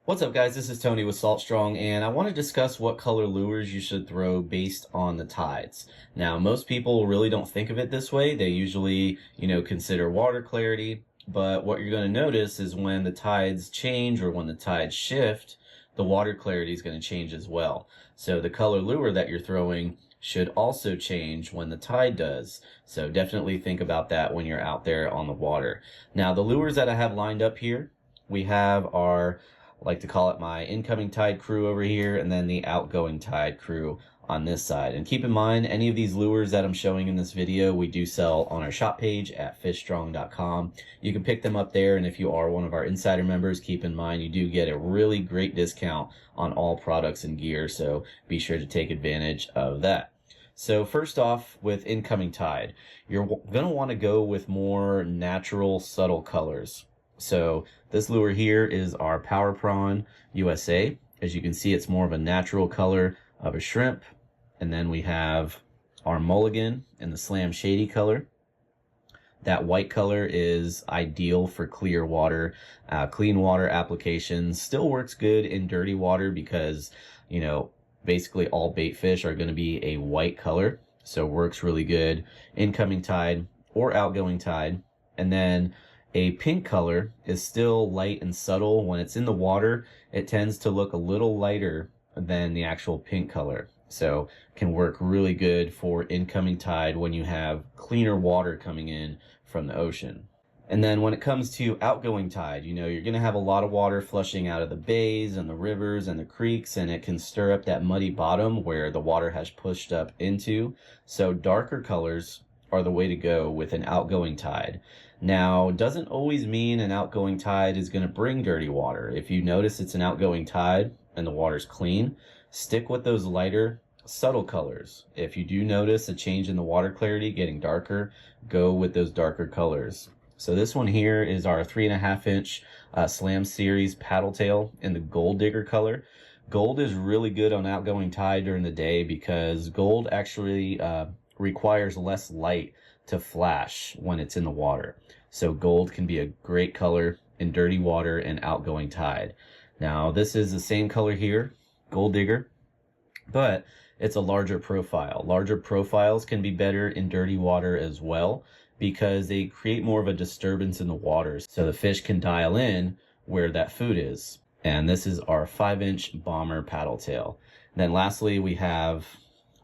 What's up, guys? This is Tony with Salt Strong, and I want to discuss what color lures you should throw based on the tides. Now, most people really don't think of it this way. They usually, consider water clarity, but what you're going to notice is when the tides change or when the tides shift, the water clarity is going to change as well. So the color lure that you're throwing should also change when the tide does. So definitely think about that when you're out there on the water. Now, the lures that I have lined up here, we have our, I like to call it my incoming tide crew over here, and then the outgoing tide crew on this side. And keep in mind, any of these lures that I'm showing in this video, we do sell on our shop page at fishstrong.com. You can pick them up there, and if you are one of our insider members, keep in mind you do get a really great discount on all products and gear, so be sure to take advantage of that. So first off, with incoming tide, you're going to want to go with more natural, subtle colors. So this lure here is our Power Prawn USA. As you can see, it's more of a natural color of a shrimp. And then we have our Mulligan in the Slam Shady color. That white color is ideal for clear water, clean water applications. Still works good in dirty water because, basically all bait fish are going to be a white color. So works really good incoming tide or outgoing tide. And then a pink color is still light and subtle. When it's in the water, it tends to look a little lighter than the actual pink color. So can work really good for incoming tide when you have cleaner water coming in from the ocean. And then when it comes to outgoing tide, you're going to have a lot of water flushing out of the bays and the rivers and the creeks, and it can stir up that muddy bottom where the water has pushed up into. So darker colors are the way to go with an outgoing tide. Now, doesn't always mean an outgoing tide is going to bring dirty water. If you notice it's an outgoing tide and the water's clean, stick with those lighter, subtle colors. If you do notice a change in the water clarity getting darker, go with those darker colors. So this one here is our 3.5 inch Slam Series paddle tail in the Gold Digger color. Gold is really good on outgoing tide during the day because gold actually requires less light to flash when it's in the water. So gold can be a great color in dirty water and outgoing tide. Now this is the same color here, Gold Digger, but it's a larger profile. Larger profiles can be better in dirty water as well because they create more of a disturbance in the water so the fish can dial in where that food is. And this is our 5-inch bomber paddle tail. Then lastly, we have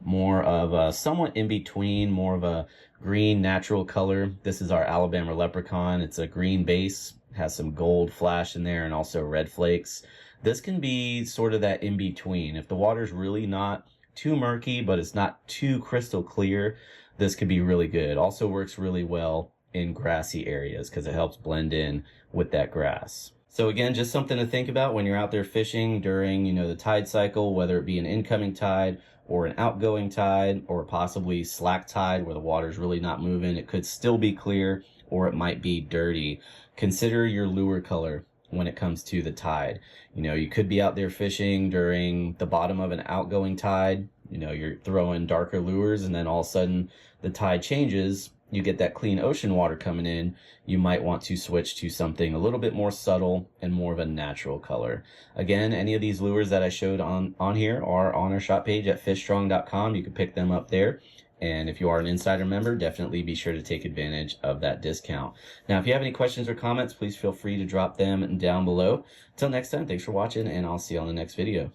more of a somewhat in between, more of a green natural color. This is our Alabama Leprechaun. It's a green base, has some gold flash in there and also red flakes. This can be sort of that in between. If the water's really not too murky, but it's not too crystal clear, this could be really good. Also works really well in grassy areas because it helps blend in with that grass. So again, just something to think about when you're out there fishing during, the tide cycle, whether it be an incoming tide or an outgoing tide or possibly slack tide where the water's really not moving. It could still be clear or it might be dirty. Consider your lure color when it comes to the tide. You could be out there fishing during the bottom of an outgoing tide. You're throwing darker lures and then all of a sudden the tide changes. You get that clean ocean water coming in, you might want to switch to something a little bit more subtle and more of a natural color. Again, any of these lures that I showed on here are on our shop page at fishstrong.com. You can pick them up there. And if you are an insider member, definitely be sure to take advantage of that discount. Now, if you have any questions or comments, please feel free to drop them down below. Until next time, thanks for watching, and I'll see you on the next video.